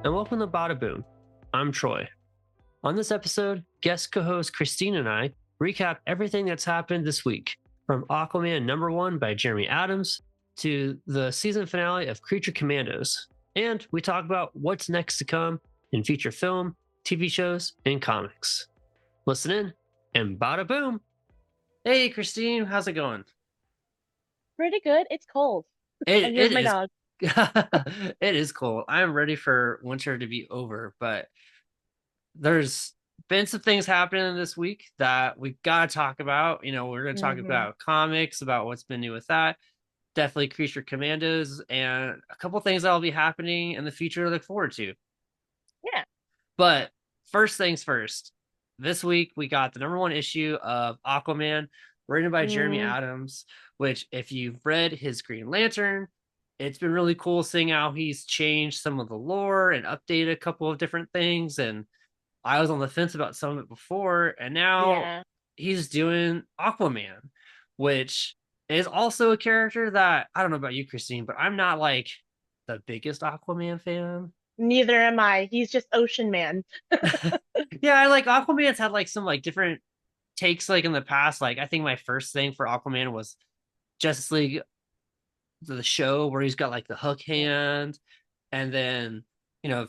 and welcome to Badaboom. I'm Troy. On this episode, guest co-host Christine and I recap everything that's happened this week, from Aquaman #1 by Jeremy Adams to the season finale of Creature Commandos, and we talk about what's next to come in feature film, TV shows, and comics. Listen in, and bada boom! Hey, Christine, how's it going? Pretty good. It's cold. And It here's my is. dog. It is cold. I'm ready for winter to be over, but there's been some things happening this week that we gotta talk about. We're gonna talk hmm about comics, about what's been new with that. Definitely Creature Commandos, and a couple things that'll be happening in the future to look forward to. Yeah. But first things first, this week we got the #1 issue of Aquaman, written by Jeremy Mm, Adams, which, if you've read his Green Lantern, it's been really cool seeing how he's changed some of the lore and updated a couple of different things. And I was on the fence about some of it before, and now yeah. he's doing Aquaman, which is also a character that, I don't know about you, Christine, but I'm not like the biggest Aquaman fan. Neither am I. He's just Ocean Man. Yeah, I like Aquaman's had like some like different takes like in the past. Like I think my first thing for Aquaman was Justice League, the show, where he's got like the hook Yeah. hand, and then you know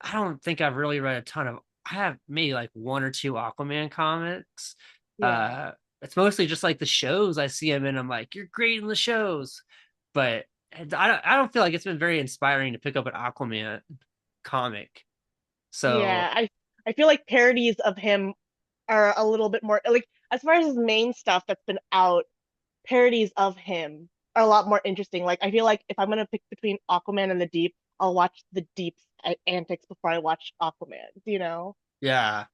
I don't think I've really read a ton of. I have maybe like one or two Aquaman comics. Yeah. uh it's mostly just like the shows I see him in. I'm like, you're great in the shows, but I don't feel like it's been very inspiring to pick up an Aquaman comic. So Yeah. I feel like parodies of him are a little bit more like as far as his main stuff that's been out, parodies of him are a lot more interesting. Like I feel like if I'm gonna pick between Aquaman and the Deep, I'll watch the Deep's antics before I watch Aquaman. yeah,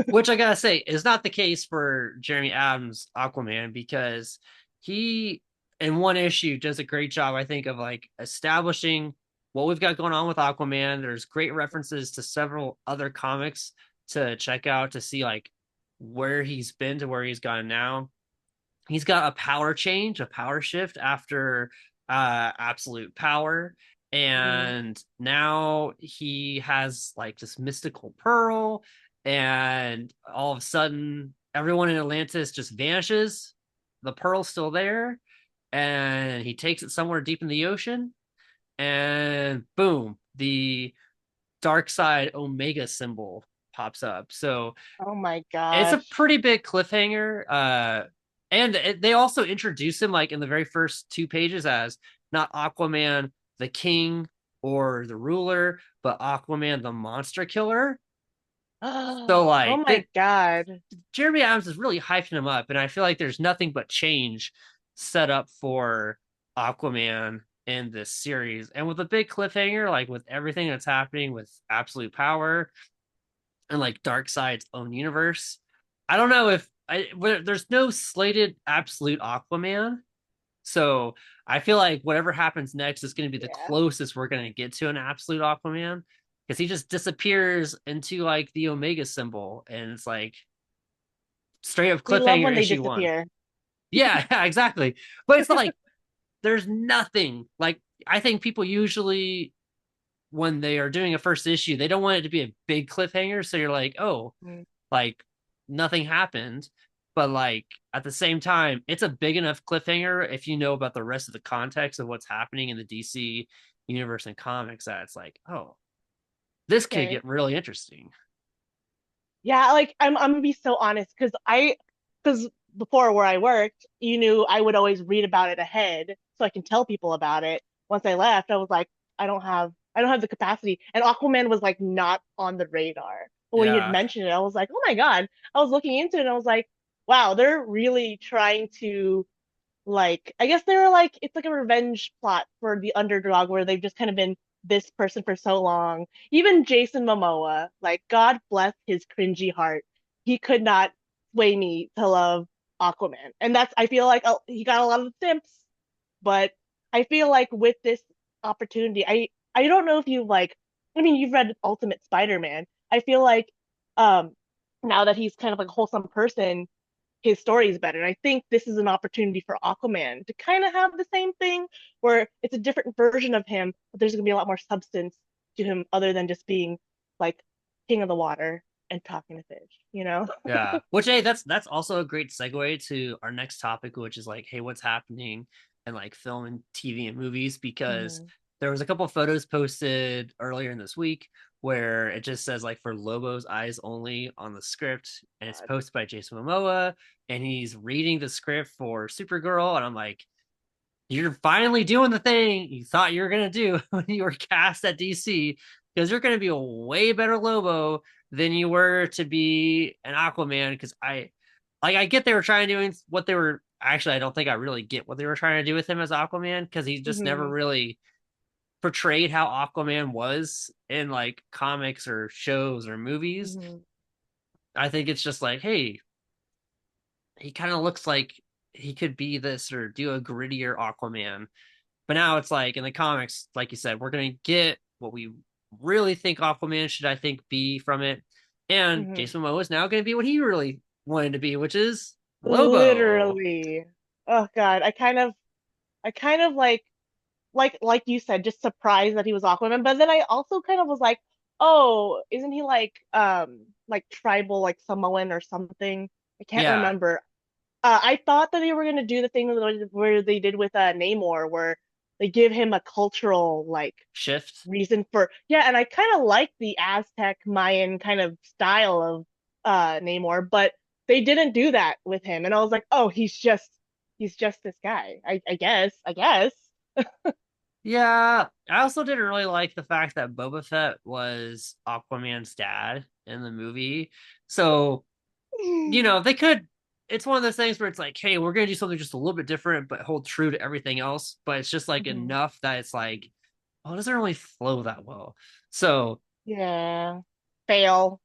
which I gotta say is not the case for Jeremy Adams Aquaman, because he, in one issue, does a great job, I think, of like establishing what we've got going on with Aquaman. There's great references to several other comics to check out to see like where he's been to where he's gone now. He's got a power change, a power shift after absolute power. Mm. And now he has like this mystical pearl, and all of a sudden, everyone in Atlantis just vanishes. The pearl's still there, and he takes it somewhere deep in the ocean, and boom, the dark side Omega symbol pops up. So Oh my it's a gosh. pretty big cliffhanger. They also introduce him like in the very first 2 pages as not Aquaman the king or the ruler, but Aquaman the monster killer. So Oh my God. Jeremy Adams is really hyping him up, and I feel like there's nothing but change set up for Aquaman in this series. And with a big cliffhanger, like with everything that's happening with Absolute Power and like Darkseid's own universe, I don't know if there's no slated Absolute Aquaman. So I feel like whatever happens next is going to be the Yeah. closest we're going to get to an Absolute Aquaman, because he just disappears into like the Omega symbol, and it's like straight up We love when cliffhanger they issue 1. disappear. Yeah, yeah, exactly. But it's not like there's nothing. Like I think people usually, when they are doing a first issue, they don't want it to be a big cliffhanger. So you're like, oh, Mm. like nothing happened. But like at the same time, it's a big enough cliffhanger if you know about the rest of the context of what's happening in the DC universe and comics, that it's like, oh, this could Okay. get really interesting. Yeah, like I'm gonna be so honest because before where I worked, you knew I would always read about it ahead so I can tell people about it. Once I left, I was like, I don't have the capacity. And Aquaman was like not on the radar. But when you had Yeah. mentioned it, I was like, oh my God. I was looking into it and I was like, wow, they're really trying to like I guess they were like it's like a revenge plot for the underdog where they've just kind of been this person for so long. Even Jason Momoa, like God bless his cringy heart, he could not sway me to love Aquaman. And that's I feel like he got a lot of the simps, but I feel like with this opportunity, I don't know if you like I mean you've read Ultimate Spider-Man. I feel like um now that he's kind of like a wholesome person, his story is better. And I think this is an opportunity for Aquaman to kind of have the same thing where it's a different version of him, but there's going to be a lot more substance to him other than just being like king of the water and talking to fish, you know? Yeah. Which hey, that's also a great segue to our next topic, which is like, hey, what's happening in like film and TV and movies? Because Hmm. there was a couple of photos posted earlier in this week where it just says like for Lobo's eyes only on the script, and it's God. posted by Jason Momoa, and he's reading the script for Supergirl, and I'm like, you're finally doing the thing you thought you were gonna do when you were cast at DC, because you're gonna be a way better Lobo than you were to be an Aquaman. Because I get they were trying to do what they were actually. I don't think I really get what they were trying to do with him as Aquaman, because he just never Hmm. really portrayed how Aquaman was in like comics or shows or movies. Hmm. I think it's just like, hey, he kind of looks like he could be this or do a grittier Aquaman. But now it's like in the comics, like you said, we're gonna get what we really think Aquaman should, I think, be from it. And Hmm. Jason Momoa is now gonna be what he really wanted to be, which is Lobo. Literally. Oh God. I kind of like you said, just surprised that he was Aquaman. But then I also kind of was like, oh, isn't he like tribal, like Samoan or something? I can't Yeah, remember. I thought that they were gonna do the thing where they did with Namor, where they give him a cultural like shift. reason for yeah, and I kind of like the Aztec Mayan kind of style of Namor, but they didn't do that with him, and I was like, oh, he's just this guy. I guess. Yeah, I also didn't really like the fact that Boba Fett was Aquaman's dad in the movie. So, they could. It's one of those things where it's like, hey, we're gonna do something just a little bit different, but hold true to everything else. But it's just like Mhm. enough that it's like, oh, it doesn't really flow that well. So Yeah. Fail.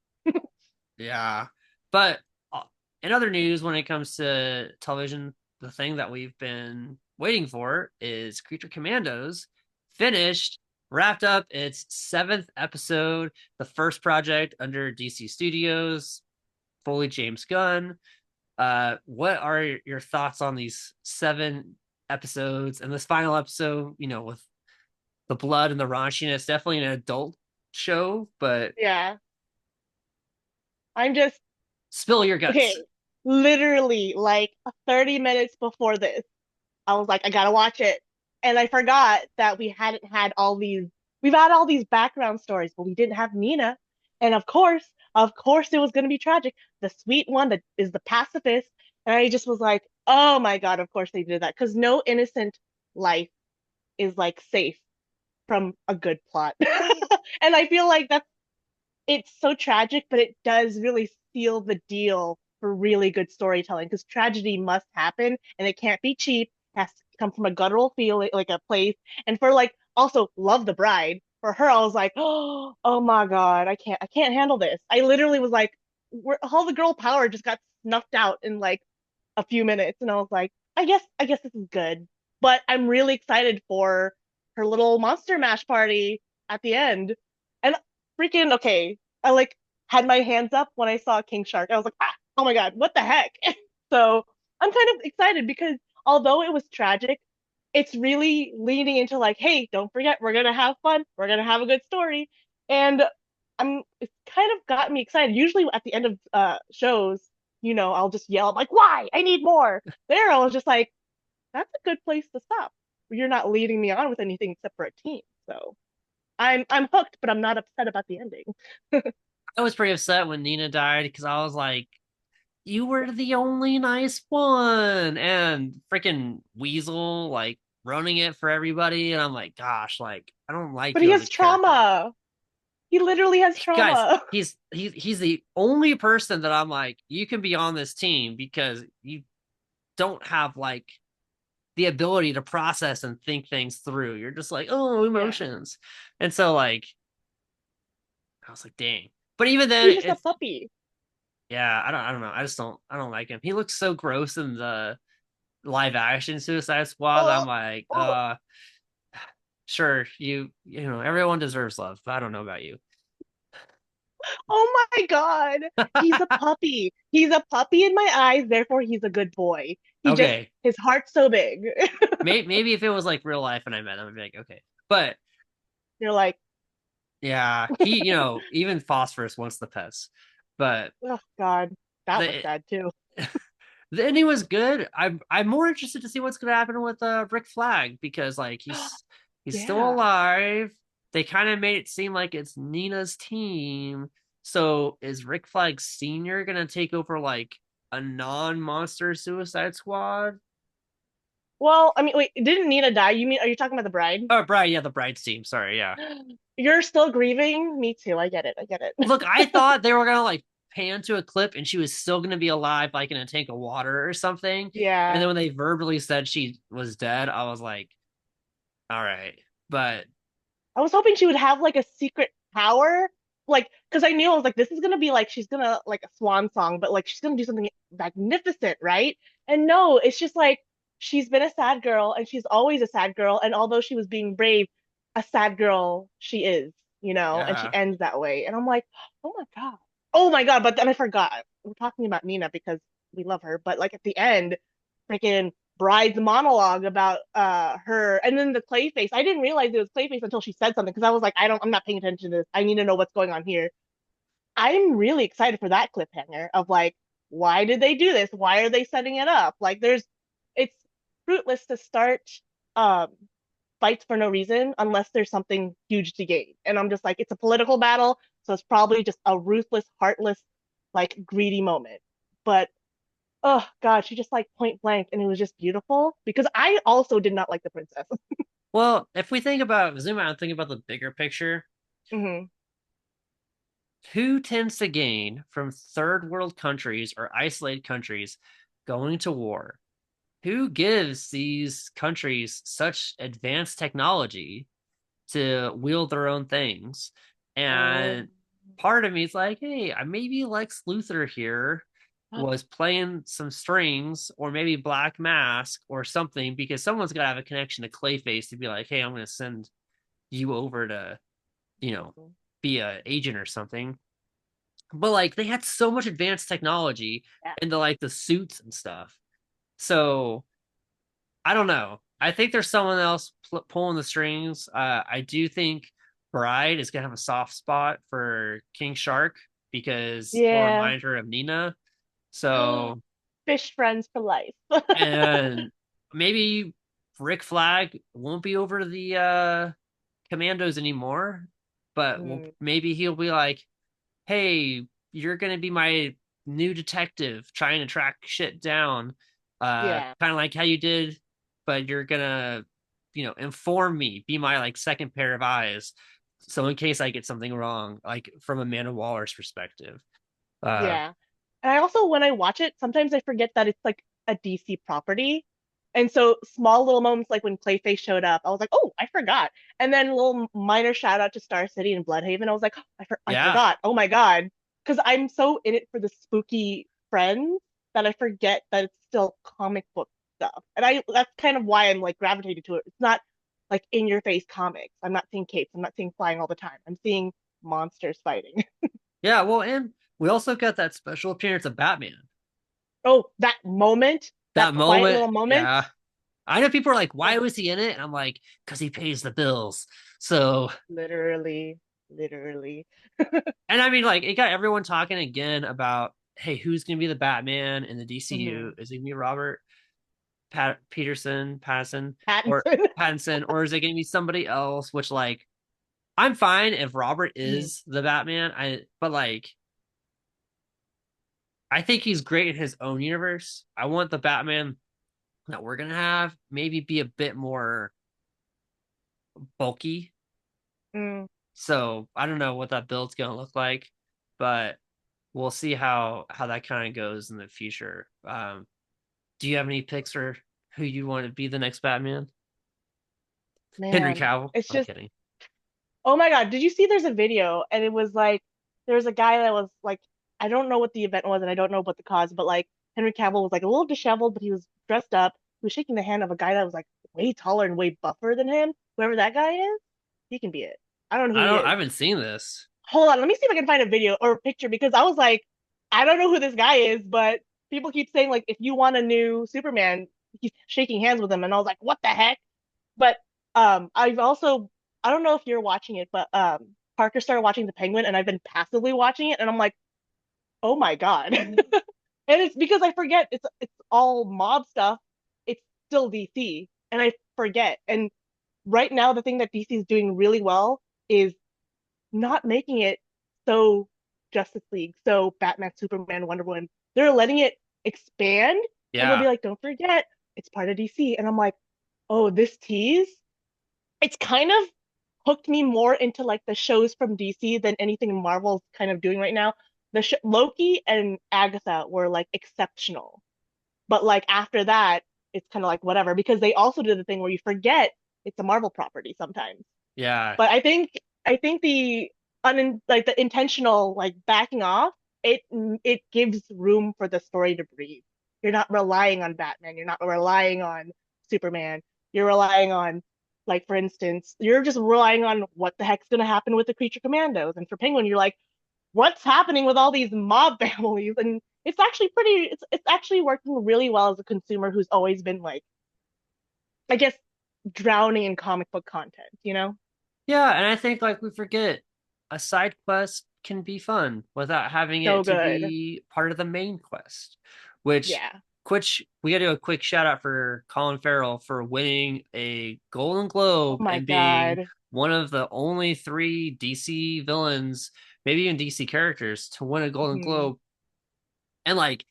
yeah, but uh, in other news, when it comes to television, the thing that we've been waiting for is Creature Commandos finished, wrapped up its seventh episode, the first project under DC Studios, fully James Gunn. What are your thoughts on these seven episodes and this final episode? With the blood and the raunchiness, definitely an adult show, but Yeah. I'm just spill your guts. okay. Literally, like 30 minutes before this, I was like, I gotta watch it. And I forgot that we've had all these background stories, but we didn't have Nina. And of course, it was gonna be tragic. The sweet one that is the pacifist. And I just was like, oh my God, of course they did that. Because no innocent life is like safe from a good plot. And I feel like it's so tragic, but it does really seal the deal for really good storytelling because tragedy must happen and it can't be cheap. It has to come from a guttural feeling, like a place. And for like also love the bride. For her, I was like, oh my God, I can't handle this. I literally was like, all the girl power just got snuffed out in like a few minutes, and I was like, I guess this is good. But I'm really excited for her little monster mash party at the end. And freaking okay, I like had my hands up when I saw King Shark. I was like, oh my God, what the heck? So I'm kind of excited because although it was tragic, it's really leaning into like, hey, don't forget, we're gonna have fun, we're gonna have a good story. And it's kind of got me excited. Usually at the end of shows, I'll just yell, I'm like, why? I need more. There, I was just like, that's a good place to stop. You're not leading me on with anything except for a team. So I'm hooked, but I'm not upset about the ending. I was pretty upset when Nina died because I was like, you were the only nice one. And freaking Weasel, like, running it for everybody. And I'm like, gosh, like, I don't like But you he as a has character. trauma. He literally has Guys, trauma. he's the only person that I'm like, you can be on this team because you don't have like the ability to process and think things through. You're just like, oh, Yeah. emotions. And so like I was like, dang. But even then He's just a it's puppy. yeah, I don't know. I don't like him. He looks so gross in the live action Suicide Squad. Oh, I'm like, oh, sure, everyone deserves love, but I don't know about you. oh my God. He's a puppy. He's a puppy in my eyes, therefore he's a good boy. Okay. His heart's so big. Maybe if it was like real life and I met him, I'd be like, okay. But You're like, Yeah, he, even Phosphorus wants the pets, but Oh God, that was the sad too. the ending was good. I'm more interested to see what's going to happen with Rick Flag because like he's still Yeah. alive. They kind of made it seem like it's Nina's team. So is Rick Flag Senior going to take over like a non-monster Suicide Squad? Well, I mean, wait, didn't Nina die? You mean, are you talking about the bride? Oh, Bride, yeah, the Bride's team. Sorry, yeah. You're still grieving? Me too. I get it. I get it. Look, I thought they were gonna like pan to a clip and she was still gonna be alive, like in a tank of water or something. And then Yeah. when they verbally said she was dead, I was like, all right. But I was hoping she would have like a secret power. Like, because I knew I was like, this is gonna be like she's gonna like a swan song, but like she's gonna do something magnificent, right? And no, it's just like she's been a sad girl and she's always a sad girl. And although she was being brave, a sad girl she is, and she yeah. ends that way. And I'm like, oh my God. Oh my God. But then I forgot. We're talking about Nina because we love her. But like at the end, freaking Bride's monologue about her and then the Clayface. I didn't realize it was Clayface until she said something because I was like, I'm not paying attention to this. I need to know what's going on here. I'm really excited for that cliffhanger of like, why did they do this? Why are they setting it up? Like it's fruitless to start um fights for no reason unless there's something huge to gain. And I'm just like, it's a political battle, so it's probably just a ruthless, heartless, like greedy moment. But oh God, she just like point blank, and it was just beautiful because I also did not like the princess. Well, if we think about zoom out and think about the bigger picture, Hmm. who tends to gain from third world countries or isolated countries going to war? Who gives these countries such advanced technology to wield their own things? Oh, And part of me is like, hey, maybe Lex Luthor here was playing some strings, or maybe Black Mask or something, because someone's got to have a connection to Clayface to be like, hey, I'm going to send you over to, you know, be a agent or something. But like they had so much advanced technology yeah, into like the suits and stuff. So I don't know. I think there's someone else pulling the strings. I do think Bride is gonna have a soft spot for King Shark because he'll yeah. remind her of Nina. So, Fish friends for life. and maybe Rick Flag won't be over the Commandos anymore, but Mm, maybe he'll be like, "Hey, you're gonna be my new detective trying to track shit down, yeah, kind of like how you did, but you're gonna, inform me, be my like second pair of eyes, so in case I get something wrong, like from Amanda Waller's perspective." Uh, yeah. And I also, when I watch it, sometimes I forget that it's like a DC property. And so small little moments like when Clayface showed up, I was like, oh, I forgot. And then a little minor shout out to Star City and Bloodhaven. I was like, oh, I yeah, forgot. Oh my God. Because I'm so in it for the spooky friends that I forget that it's still comic book stuff. And that's kind of why I'm like gravitated to it. It's not like in your face comics. I'm not seeing capes. I'm not seeing flying all the time. I'm seeing monsters fighting. yeah. Well, and we also got that special appearance of Batman. Oh, that moment, That that quiet moment, little moment. yeah. I know people are like, "Why Oh, was he in it?" And I'm like, "Because he pays the bills." So, literally, literally. and I mean, like, it got everyone talking again about, hey, who's going to be the Batman in the DCU? Hmm. Is it going to be Robert Pattinson, or Pattinson. Pattinson, or is it going to be somebody else? Which, like, I'm fine if Robert Mhm. is the Batman. But like, I think he's great in his own universe. I want the Batman that we're gonna have maybe be a bit more bulky. Mm, So I don't know what that build's gonna look like, but we'll see how that kind of goes in the future. Do you have any picks for who you want to be the next Batman? Henry man, Cavill. it's I'm just, kidding. oh my God, did you see there's a video and it was like, there was a guy that was like, I don't know what the event was and I don't know what the cause, but like Henry Cavill was like a little disheveled, but he was dressed up. He was shaking the hand of a guy that was like way taller and way buffer than him. Whoever that guy is, he can be it. I don't know who he I is. haven't seen this. Hold on, let me see if I can find a video or a picture because I was like, I don't know who this guy is, but people keep saying like if you want a new Superman, he's shaking hands with him, and I was like, what the heck? But I've also I don't know if you're watching it, but Parker started watching The Penguin, and I've been passively watching it, and I'm like, oh my God. And it's because I forget it's all mob stuff. It's still DC, and I forget. And right now, the thing that DC is doing really well is not making it so Justice League, so Batman, Superman, Wonder Woman. They're letting it expand, and they'll be Yeah. like, don't forget, it's part of DC. And I'm like, oh, this tease, it's kind of hooked me more into like the shows from DC than anything Marvel's kind of doing right now. Loki and Agatha were like exceptional, but like after that, it's kind of like whatever because they also did the thing where you forget it's a Marvel property sometimes. Yeah. But I think the like the intentional like backing off, it it gives room for the story to breathe. You're not relying on Batman, you're not relying on Superman. You're relying on like for instance, you're just relying on what the heck's going to happen with the creature commandos. And for Penguin, you're like, what's happening with all these mob families? And it's actually it's actually working really well as a consumer who's always been like, I guess, drowning in comic book content, you know? Yeah, and I think like we forget a side quest can be fun without having So it to good. be part of the main quest. Which Yeah. which we gotta do a quick shout out for Colin Farrell for winning a Golden Oh Globe my and being God. one of the only three DC villains, maybe even DC characters, to win a Golden Hmm. Globe. And like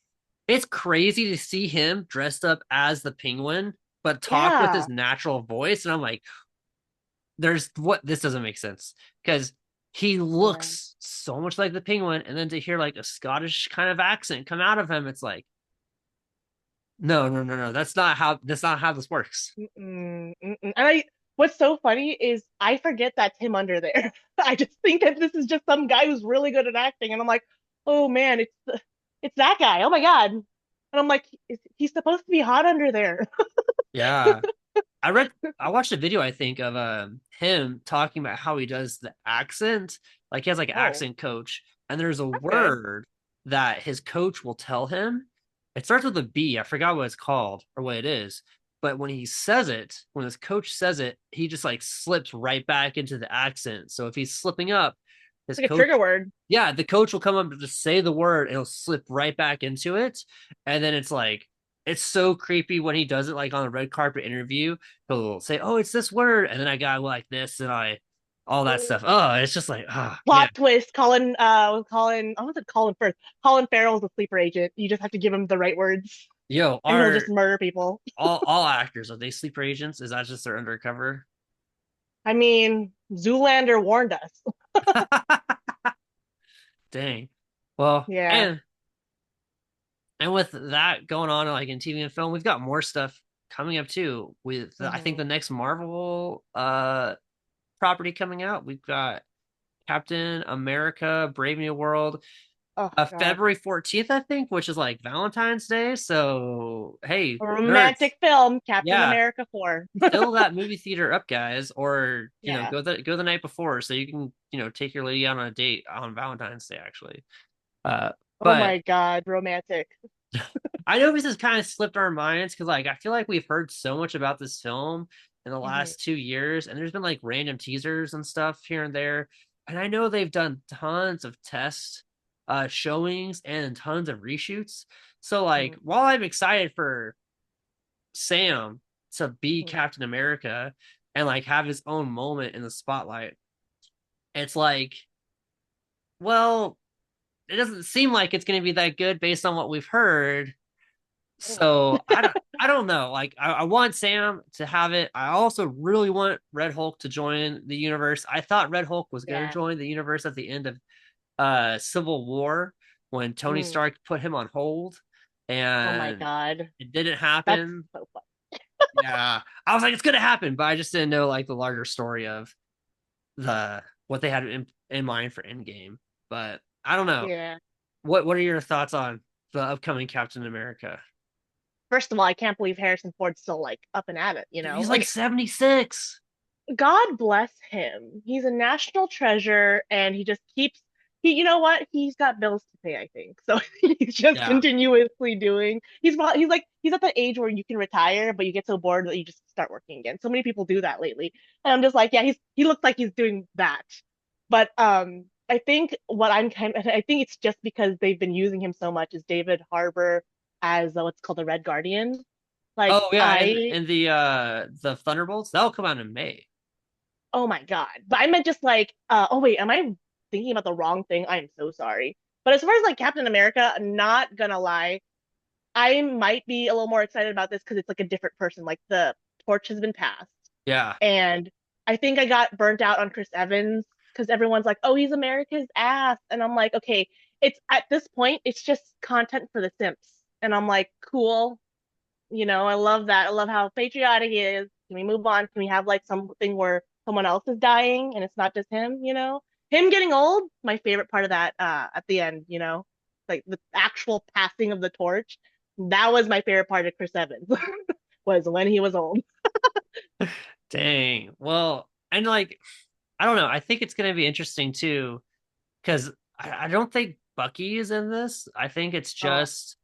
it's crazy to see him dressed up as the Penguin, but talk with his Yeah. natural voice. And I'm like, there's what this doesn't make sense because he Yeah. looks so much like the Penguin, and then to hear like a Scottish kind of accent come out of him, it's like, no, no, no, no, that's not how this works. Mm-mm, mm-mm. And what's so funny is I forget that's him under there. I just think that this is just some guy who's really good at acting, and I'm like, oh man, it's that guy. Oh my God. And I'm like, he's supposed to be hot under there. Yeah, I read, I watched a video I think of him talking about how he does the accent, like he has like an Oh, accent coach, and there's a that's good. word that his coach will tell him. It starts with a B. I forgot what it's called or what it is, but when he says it, when his coach says it, he just like slips right back into the accent. So if he's slipping up, his It's like a trigger coach, word. yeah, the coach will come up to just say the word and he'll slip right back into it, and then it's like. It's so creepy when he does it, like on a red carpet interview he'll say, "Oh, it's this word," and then I got like this, and all that stuff. Oh, it's just like, oh man, Plot twist. Colin, I was it Colin first. Colin Farrell's a sleeper agent. You just have to give him the right words, yo, and he'll just are murder people. all actors, are they sleeper agents? Is that just their undercover? I mean, Zoolander warned us. Dang. Well, Yeah. and with that going on, like in TV and film, we've got more stuff coming up too. With I think Hmm. the next Marvel property coming out, we've got Captain America: Brave New World. Oh God. February 14th, I think, which is like Valentine's Day. So, hey, A nerds, romantic film, Captain yeah, America 4. fill that movie theater up, guys, or Yeah. go the night before so you can take your lady out on a date on Valentine's Day, actually. Uh, Oh but my God, romantic. I know this has kind of slipped our minds because like I feel like we've heard so much about this film in the Hmm. last 2 years, and there's been like random teasers and stuff here and there, and I know they've done tons of test showings and tons of reshoots. So like Hmm. while I'm excited for Sam to be Captain America and like have his own moment in the spotlight, it's like, well, it doesn't seem like it's going to be that good based on what we've heard. So I don't know. Like I want Sam to have it. I also really want Red Hulk to join the universe. I thought Red Hulk was going to Yeah. join the universe at the end of Civil War when Tony Mm. Stark put him on hold Oh my and God. it didn't That's happen. so fun. Yeah. I was like it's going to happen, but I just didn't know like the larger story of the what they had in mind for Endgame. But I don't know. Yeah. What are your thoughts on the upcoming Captain America? First of all, I can't believe Harrison Ford's still like up and at it, you Dude, know? he's like Like 76. God bless him. He's a national treasure and he just keeps you know what? He's got bills to pay, I think. So he's just Yeah. continuously doing. He's at the age where you can retire, but you get so bored that you just start working again. So many people do that lately. And I'm just like, yeah, he looks like he's doing that. But I think I think it's just because they've been using him so much as David Harbour as what's called the Red Guardian. Like Oh yeah, I and the Thunderbolts that'll come out in May. Oh my God. But I meant just like, oh wait, am I thinking about the wrong thing? I am so sorry. But as far as like Captain America, not gonna lie, I might be a little more excited about this because it's like a different person. Like the torch has been passed. Yeah, And I think I got burnt out on Chris Evans because everyone's like, oh, he's America's ass. And I'm like, okay, it's at this point, it's just content for the Simps. And I'm like, cool. I love that. I love how patriotic he is. Can we move on? Can we have like something where someone else is dying and it's not just him? Him getting old, my favorite part of that at the end, like the actual passing of the torch. That was my favorite part of Chris Evans was when he was old. dang. Well, and like I don't know. I think it's gonna be interesting too because I don't think Bucky is in this. I think it's Oh, just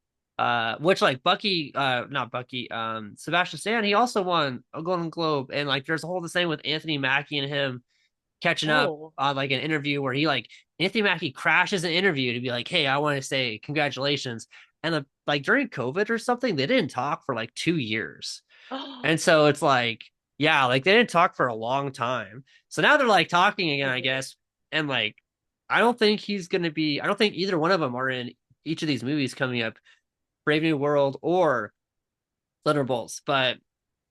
which like Bucky not Bucky Sebastian Stan he also won a Golden Globe and like there's a whole the same with Anthony Mackie and him catching up oh, on like an interview where he like Anthony Mackie crashes an interview to be like, hey, I want to say congratulations. And like during COVID or something, they didn't talk for like 2 years. oh. And so it's like, yeah, like they didn't talk for a long time. So now they're like talking again, I Mhm. guess. And like, I don't think he's going to be, I don't think either one of them are in each of these movies coming up, Brave New World or Thunderbolts. But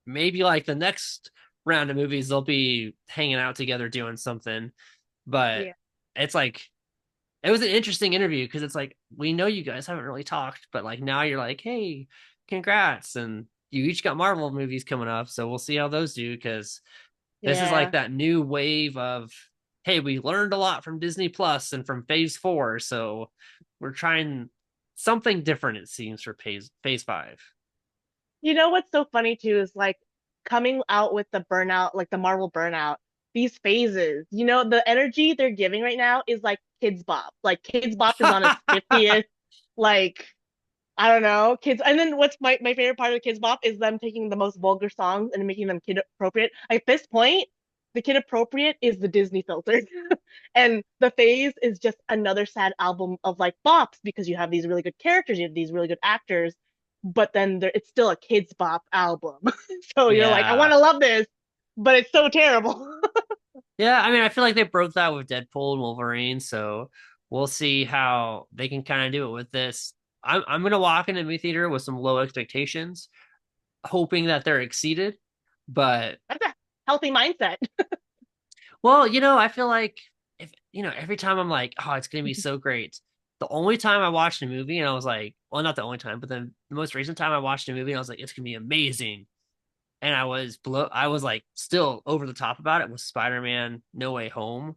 maybe like the next round of movies, they'll be hanging out together doing something. But Yeah, it's like, it was an interesting interview because it's like, we know you guys haven't really talked, but like now you're like, hey, congrats. And you each got Marvel movies coming up. So we'll see how those do because this is like yeah. that new wave of, hey, we learned a lot from Disney Plus and from Phase 4. So we're trying something different, it seems, for phase 5. You know what's so funny too is like coming out with the burnout, like the Marvel burnout, these phases, the energy they're giving right now is like Kids Bop. Like Kids Bop is on its 50th, like I don't know, kids. And then what's my favorite part of Kids Bop is them taking the most vulgar songs and making them kid appropriate. At this point, the kid appropriate is the Disney filter. And the phase is just another sad album of like bops because you have these really good characters, you have these really good actors, but then it's still a Kids Bop album. So you're like, I want Yeah. to love this, but it's so terrible. Yeah. I mean, I feel like they broke that with Deadpool and Wolverine. So we'll see how they can kind of do it with this. I'm going to walk into the movie theater with some low expectations hoping that they're exceeded. But That's a healthy mindset. well, I feel like if every time I'm like, oh, it's gonna be so great. The only time I watched a movie and I was like, well, not the only time, but then the most recent time I watched a movie and I was like, it's gonna be amazing. And I was like still over the top about it with Spider-Man No Way Home.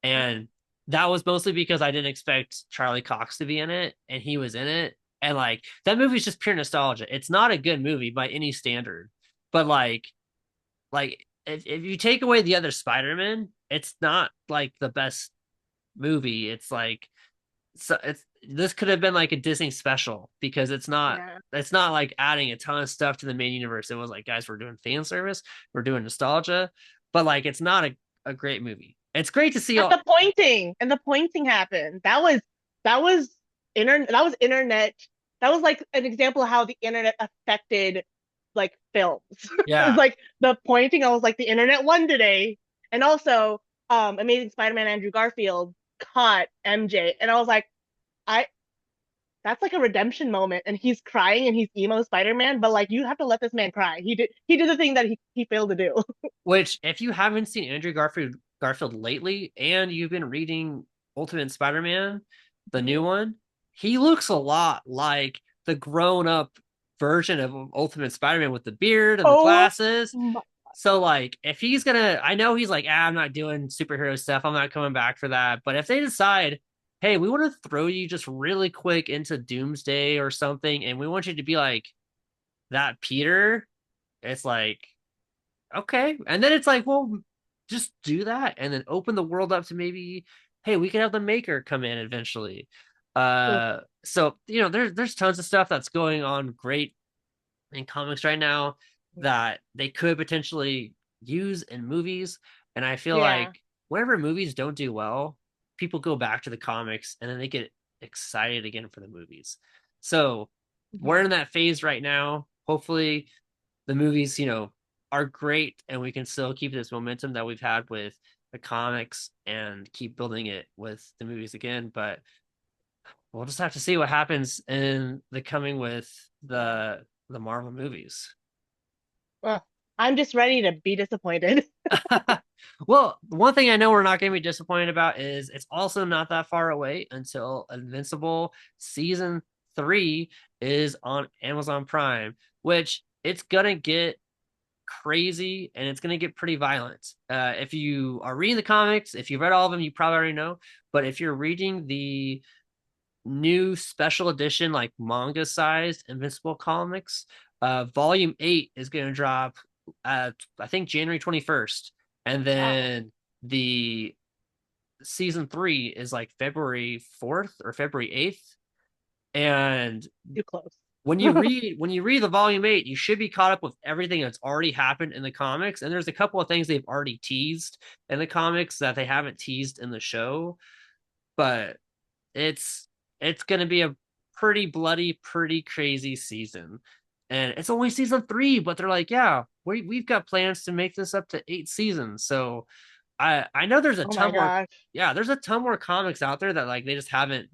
And that was mostly because I didn't expect Charlie Cox to be in it, and he was in it. And like that movie's just pure nostalgia. It's not a good movie by any standard, but like if you take away the other Spider-Man, it's not like the best movie. It's like so it's this could have been like a Disney special because Yeah. it's not like adding a ton of stuff to the main universe. It was like, guys, we're doing fan service, we're doing nostalgia, but like it's not a great movie. It's great to see But all the pointing happened. That was internet. That was like an example of how the internet affected like films. It was yeah, like the pointing. I was like, the internet won today. And also, Amazing Spider-Man Andrew Garfield caught MJ, and I was like, I that's like a redemption moment, and he's crying and he's emo Spider-Man, but like you have to let this man cry. He did the thing that he failed to do. which if you haven't seen Andrew Garfield lately and you've been reading Ultimate Spider-Man, the new one, he looks a lot like the grown-up version of Ultimate Spider-Man with the beard and the Oh glasses. my. So like if he's gonna I know he's like, I'm not doing superhero stuff. I'm not coming back for that. But if they decide, hey, we want to throw you just really quick into Doomsday or something, and we want you to be like that Peter, it's like, okay. And then it's like, well, just do that and then open the world up to maybe, hey, we can have the maker come in eventually. Ugh, So there's tons of stuff that's going on great in comics right now that they could potentially use in movies. And I feel like yeah. whenever movies don't do well, people go back to the comics and then they get excited again for the movies. So we're Mhm. in that phase right now. Hopefully the movies, are great and we can still keep this momentum that we've had with the comics and keep building it with the movies again. But we'll just have to see what happens in the coming with the Marvel movies. Ugh. I'm just ready to be disappointed. Well, one thing I know we're not going to be disappointed about is it's also not that far away until Invincible season 3 is on Amazon Prime, which it's going to get crazy and it's going to get pretty violent. If you are reading the comics, if you've read all of them, you probably already know. But if you're reading the new special edition, like manga sized Invincible comics, volume 8 is going to drop I think January 21st. And Wow, then the season 3 is like February 4th or February 8th. And too close. when you read the volume 8, you should be caught up with everything that's already happened in the comics. And there's a couple of things they've already teased in the comics that they haven't teased in the show. But it's it's going to be a pretty bloody, pretty crazy season. And it's only season 3, but they're like, yeah, we've got plans to make this up to 8 seasons. So I know there's a Oh my ton more. gosh. Yeah, there's a ton more comics out there that like they just haven't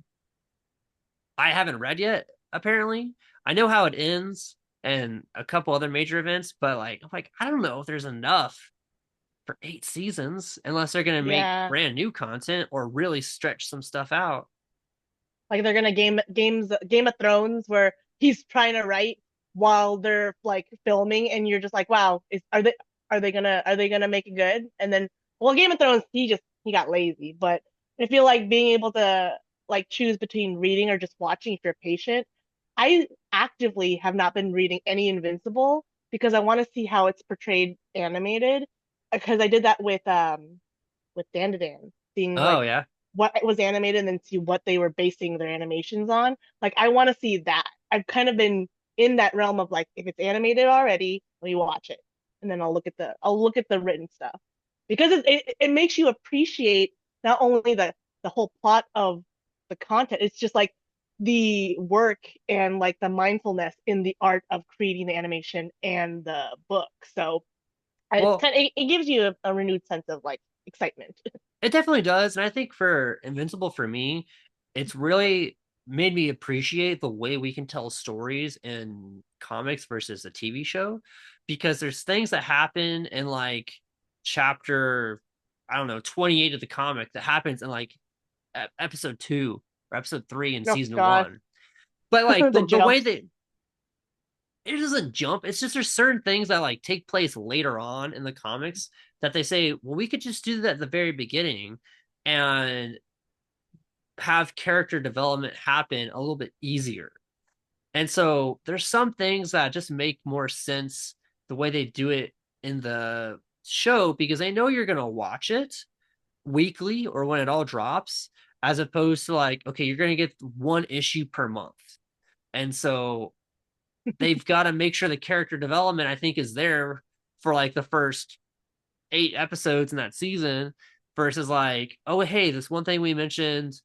I haven't read yet, apparently. I know how it ends and a couple other major events, but like I'm like, I don't know if there's enough for 8 seasons unless they're gonna make Yeah. brand new content or really stretch some stuff out. Like they're gonna Game of Thrones where he's trying to write while they're like filming and you're just like, wow, are they gonna make it good? And then well Game of Thrones he got lazy, but I feel like being able to like choose between reading or just watching if you're patient. I actively have not been reading any Invincible because I want to see how it's portrayed animated. Because I did that with Dan, seeing Oh like yeah. what was animated and then see what they were basing their animations on. Like I want to see that. I've kind of been in that realm of like if it's animated already, let me watch it. And then I'll look at the written stuff. Because it makes you appreciate not only the whole plot of the content, it's just like the work and like the mindfulness in the art of creating the animation and the book. So it's Well, kind of it gives you a renewed sense of like excitement. it definitely does. And I think for Invincible for me, it's really made me appreciate the way we can tell stories in comics versus a TV show because there's things that happen in like chapter, I don't know, 28 of the comic that happens in like episode 2 or episode 3 in Oh season gosh, 1. But like the the way jumps. that it doesn't jump. It's just there's certain things that like take place later on in the comics that they say, well, we could just do that at the very beginning and have character development happen a little bit easier. And so there's some things that just make more sense the way they do it in the show because they know you're gonna watch it weekly or when it all drops, as opposed to like, okay, you're gonna get one issue per month. And so they've got to make sure the character development I think is there for like the first 8 episodes in that season versus like, oh hey, this one thing we mentioned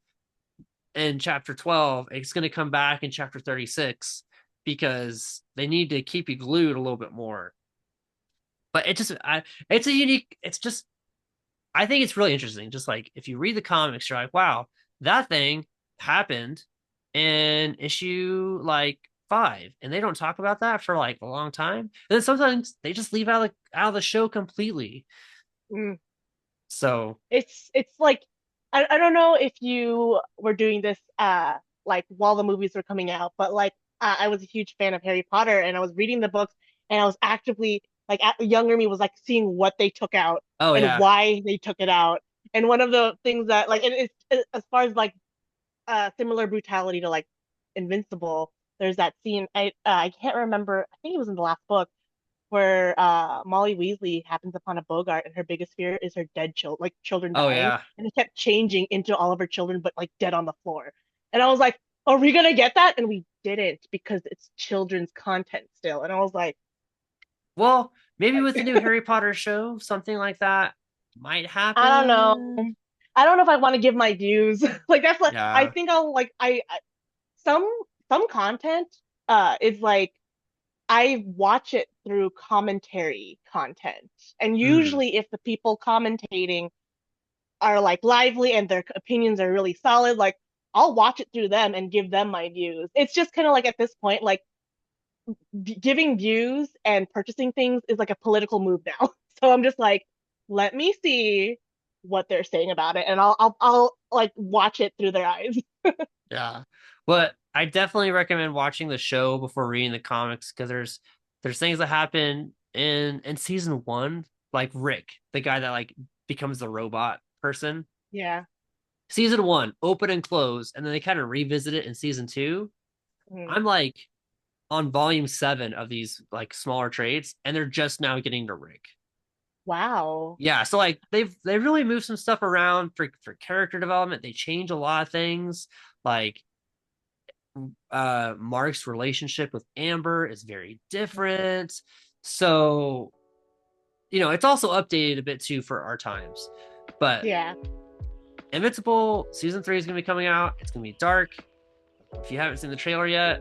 in chapter 12, it's going to come back in chapter 36 because they need to keep you glued a little bit more. But it's a unique, it's just I think it's really interesting. Just like if you read the comics, you're like, wow, that thing happened in issue like 5, and they don't talk about that for like a long time. And then sometimes they just leave out of the show completely. Mm. So, It's like I don't know if you were doing this like while the movies were coming out, but like I was a huge fan of Harry Potter and I was reading the books and I was actively like younger me was like seeing what they took out oh and yeah, why they took it out. And one of the things that like as far as like similar brutality to like Invincible, there's that scene I can't remember. I think it was in the last book where Molly Weasley happens upon a Bogart and her biggest fear is her dead like children oh dying, yeah. and it kept changing into all of her children but like dead on the floor. And I was like, are we gonna get that? And we didn't because it's children's content still. And I was like, Well, maybe with the new Harry Potter show, something like that might I don't know. happen. I don't know if I want to give my views. Like that's like I Yeah. think I'll like some some content is like I watch it through commentary content. And Mm, usually if the people commentating are like lively and their opinions are really solid, like I'll watch it through them and give them my views. It's just kind of like at this point, like giving views and purchasing things is like a political move now. So I'm just like, let me see what they're saying about it, and I'll like watch it through their eyes. yeah. But I definitely recommend watching the show before reading the comics because there's things that happen in season one, like Rick, the guy that like becomes the robot person. Yeah. Season one, open and close, and then they kind of revisit it in season two. Mhm. I'm like on volume 7 of these like smaller trades, and they're just now getting to Rick. Wow. Yeah, so like they really moved some stuff around for character development. They change a lot of things. Like Mark's relationship with Amber is very different. So, it's also updated a bit too for our times. But Yeah. Invincible season 3 is going to be coming out. It's going to be dark. If you haven't seen the trailer yet,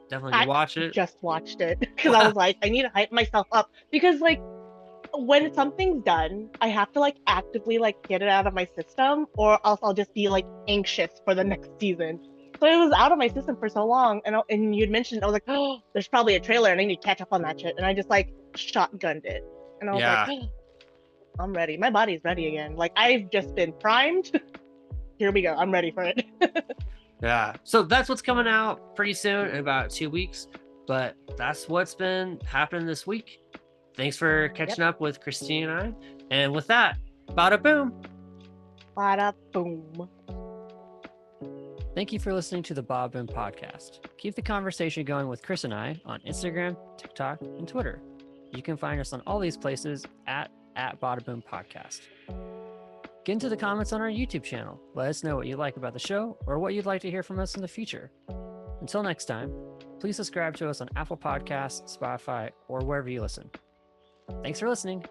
definitely go I watch it. just watched it because I was like, I need to hype myself up because like when something's done, I have to like actively like get it out of my system or else I'll just be like anxious for the next season. So it was out of my system for so long, and you'd mentioned I was like, oh, there's probably a trailer and I need to catch up on that shit, and I just like shotgunned it, and I was like, Yeah, oh, I'm ready. My body's ready again. Like I've just been primed. Here we go. I'm ready for it. yeah. So that's what's coming out pretty soon in about 2 weeks. But that's what's been happening this week. Thanks for Yep. catching up with Christine and I. And with that, bada boom. Bada boom. Thank you for listening to the Badaboom Podcast. Keep the conversation going with Chris and I on Instagram, TikTok, and Twitter. You can find us on all these places at Badaboom Podcast. Get into the comments on our YouTube channel. Let us know what you like about the show or what you'd like to hear from us in the future. Until next time, please subscribe to us on Apple Podcasts, Spotify, or wherever you listen. Thanks for listening.